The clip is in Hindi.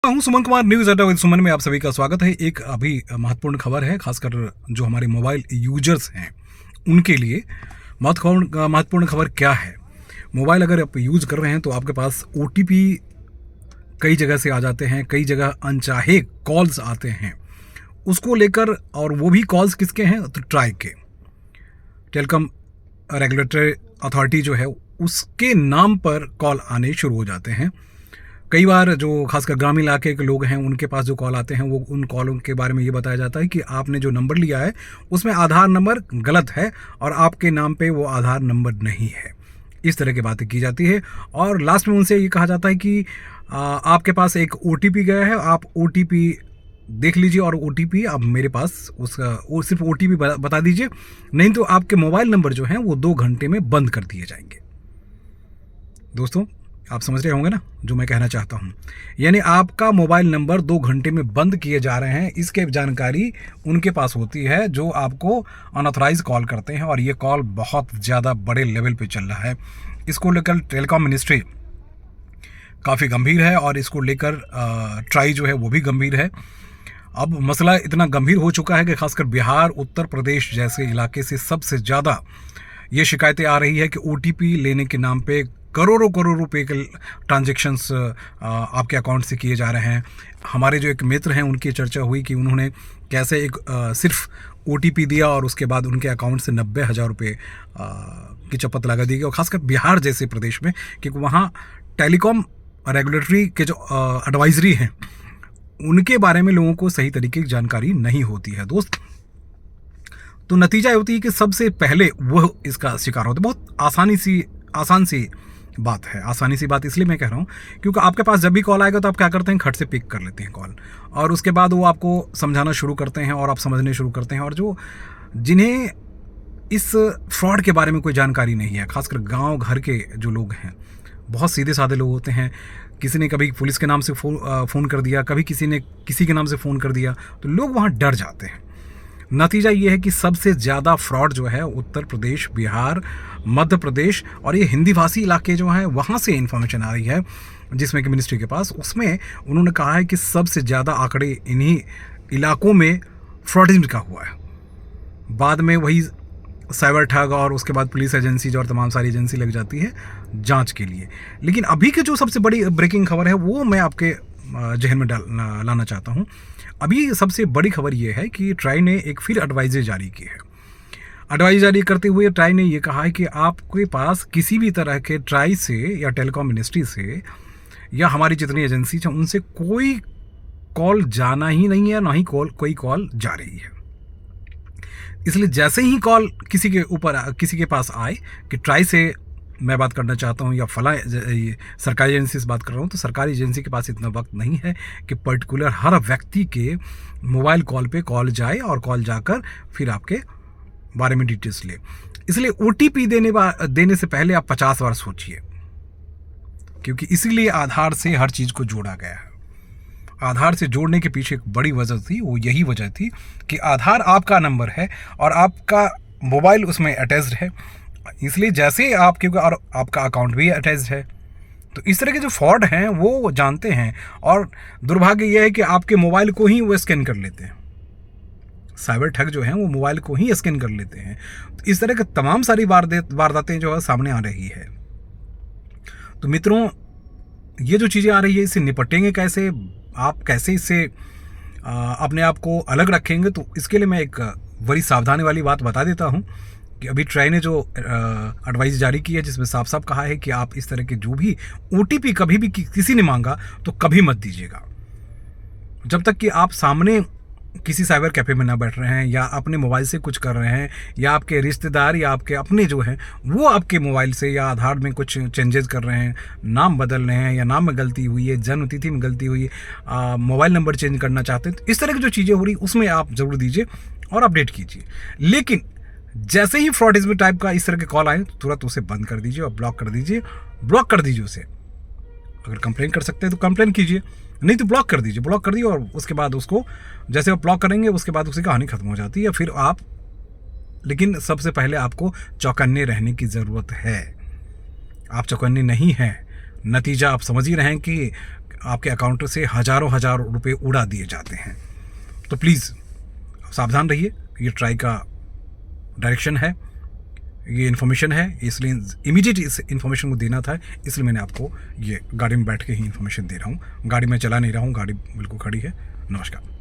हूं सुमन कुमार, न्यूज अड्डा विद सुमन में आप सभी का स्वागत है। एक अभी महत्वपूर्ण खबर है, खासकर जो हमारे मोबाइल यूजर्स हैं उनके लिए। महत्वपूर्ण खबर क्या है? मोबाइल अगर आप यूज कर रहे हैं तो आपके पास ओटीपी कई जगह से आ जाते हैं, कई जगह अनचाहे कॉल्स आते हैं उसको लेकर। और वो भी कॉल्स किसके हैं? तो ट्राई के, टेलीकॉम रेगुलेटरी अथॉरिटी जो है उसके नाम पर कॉल आने शुरू हो जाते हैं। कई बार जो खासकर ग्रामीण इलाके के लोग हैं उनके पास जो कॉल आते हैं वो उन कॉलों के बारे में ये बताया जाता है कि आपने जो नंबर लिया है उसमें आधार नंबर गलत है और आपके नाम पे वो आधार नंबर नहीं है। इस तरह की बातें की जाती है और लास्ट में उनसे ये कहा जाता है कि आपके पास एक ओटीपी गया है, आप ओटीपी देख लीजिए और ओटीपी आप मेरे पास उसका वो सिर्फ ओटीपी बता दीजिए, नहीं तो आपके मोबाइल नंबर जो हैं वो 2 घंटे में बंद कर दिए जाएंगे। दोस्तों, आप समझ रहे होंगे ना जो मैं कहना चाहता हूं। यानी आपका मोबाइल नंबर 2 घंटे में बंद किए जा रहे हैं, इसके जानकारी उनके पास होती है जो आपको अनऑथराइज कॉल करते हैं। और ये कॉल बहुत ज़्यादा बड़े लेवल पे चल रहा है। इसको लेकर टेलीकॉम मिनिस्ट्री काफ़ी गंभीर है और इसको लेकर ट्राई जो है वो भी गंभीर है। अब मसला इतना गंभीर हो चुका है कि खासकर बिहार, उत्तर प्रदेश जैसे इलाके से सबसे ज़्यादा ये शिकायतें आ रही है कि ओटीपी लेने के नाम पे करोड़ों रुपए के ट्रांजैक्शंस आपके अकाउंट से किए जा रहे हैं। हमारे जो एक मित्र हैं उनकी चर्चा हुई कि उन्होंने कैसे एक सिर्फ ओटीपी दिया और उसके बाद उनके अकाउंट से 90,000 रुपये की चपत लगा दी गई। और खासकर बिहार जैसे प्रदेश में, क्योंकि वहाँ टेलीकॉम रेगुलेटरी के जो एडवाइजरी हैं उनके बारे में लोगों को सही तरीके की जानकारी नहीं होती है दोस्त। तो नतीजा होती है कि सबसे पहले वो इसका शिकार होते। बहुत आसान सी बात है। आसानी सी बात इसलिए मैं कह रहा हूँ क्योंकि आपके पास जब भी कॉल आएगा तो आप क्या करते हैं, खट से पिक कर लेते हैं कॉल और उसके बाद वो आपको समझाना शुरू करते हैं और आप समझने शुरू करते हैं। और जो जिन्हें इस फ्रॉड के बारे में कोई जानकारी नहीं है, खासकर गांव घर के जो लोग हैं, बहुत सीधे साधे लोग होते हैं। किसी ने कभी पुलिस के नाम से फ़ोन कर दिया, कभी किसी ने किसी के नाम से फ़ोन कर दिया, तो लोग वहाँ डर जाते हैं। नतीजा ये है कि सबसे ज़्यादा फ्रॉड जो है उत्तर प्रदेश, बिहार, मध्य प्रदेश और ये हिंदी भाषी इलाके जो हैं वहाँ से इन्फॉर्मेशन आ रही है, जिसमें कि मिनिस्ट्री के पास, उसमें उन्होंने कहा है कि सबसे ज़्यादा आंकड़े इन्हीं इलाकों में फ्रॉडिज्म का हुआ है। बाद में वही साइबर ठग और उसके बाद पुलिस एजेंसी और तमाम सारी एजेंसी लग जाती है जांच के लिए। लेकिन अभी की जो सबसे बड़ी ब्रेकिंग खबर है वो मैं आपके जहन में लाना चाहता हूँ। अभी सबसे बड़ी खबर ये है कि ट्राई ने एक फिर एडवाइजरी जारी की है। एडवाइजरी जारी करते हुए ट्राई ने ये कहा है कि आपके पास किसी भी तरह के ट्राई से या टेलीकॉम मिनिस्ट्री से या हमारी जितनी एजेंसी हैं उनसे कोई कॉल जाना ही नहीं है, ना ही कोई कॉल जा रही है। इसलिए जैसे ही कॉल किसी के पास आए कि ट्राई से मैं बात करना चाहता हूँ या फला सरकारी एजेंसी से बात कर रहा हूँ, तो सरकारी एजेंसी के पास इतना वक्त नहीं है कि पर्टिकुलर हर व्यक्ति के मोबाइल कॉल पे कॉल जाए और कॉल जाकर फिर आपके बारे में डिटेल्स ले। इसलिए ओटीपी देने से पहले आप 50 बार सोचिए, क्योंकि इसीलिए आधार से हर चीज़ को जोड़ा गया है। आधार से जोड़ने के पीछे एक बड़ी वजह थी, वो यही वजह थी कि आधार आपका नंबर है और आपका मोबाइल उसमें अटैच्ड है। इसलिए जैसे आप, क्योंकि और आपका अकाउंट भी अटैच्ड है, तो इस तरह के जो फ्रॉड हैं वो जानते हैं। और दुर्भाग्य यह है कि आपके मोबाइल को ही वो स्कैन कर लेते हैं। साइबर ठग जो हैं वो मोबाइल को ही स्कैन कर लेते हैं। तो इस तरह के तमाम सारी वारदातें जो है सामने आ रही है। तो मित्रों, ये जो चीज़ें आ रही है इससे निपटेंगे कैसे, आप कैसे इससे अपने आप को अलग रखेंगे, तो इसके लिए मैं एक बड़ी सावधानी वाली बात बता देता हूँ कि अभी ट्राई ने जो एडवाइस जारी की है जिसमें साफ साफ कहा है कि आप इस तरह के जो भी ओटीपी कभी भी किसी ने मांगा तो कभी मत दीजिएगा, जब तक कि आप सामने किसी साइबर कैफे में ना बैठ रहे हैं या अपने मोबाइल से कुछ कर रहे हैं या आपके रिश्तेदार या आपके अपने जो हैं वो आपके मोबाइल से या आधार में कुछ चेंजेस कर रहे हैं, नाम बदल रहे हैं या नाम में गलती हुई है, जन्म तिथि में गलती हुई है, मोबाइल नंबर चेंज करना चाहते हैं, तो इस तरह की जो चीज़ें हो रही उसमें आप ज़रूर दीजिए और अपडेट कीजिए। लेकिन जैसे ही फ्रॉडिज्म टाइप का इस तरह के कॉल आए तुरंत उसे बंद कर दीजिए और ब्लॉक कर दीजिए उसे। अगर कंप्लेन कर सकते हैं तो कंप्लेन कीजिए, नहीं तो ब्लॉक कर दिए और उसके बाद उसको जैसे आप ब्लॉक करेंगे उसके बाद उसकी कहानी खत्म हो जाती है। फिर आप, लेकिन सबसे पहले आपको चौकन्ने रहने की ज़रूरत है। आप चौकन्ने नहीं हैं, नतीजा आप समझ ही रहे हैं कि आपके अकाउंट से हज़ारों रुपए उड़ा दिए जाते हैं। तो प्लीज़ सावधान रहिए। ये ट्राई का डायरेक्शन है, ये इन्फॉर्मेशन है, इसलिए इमीडिएट इस इन्फॉर्मेशन को देना था, इसलिए मैंने आपको ये गाड़ी में बैठ के ही इन्फॉर्मेशन दे रहा हूँ। गाड़ी में चला नहीं रहा हूँ, गाड़ी बिल्कुल खड़ी है। नमस्कार।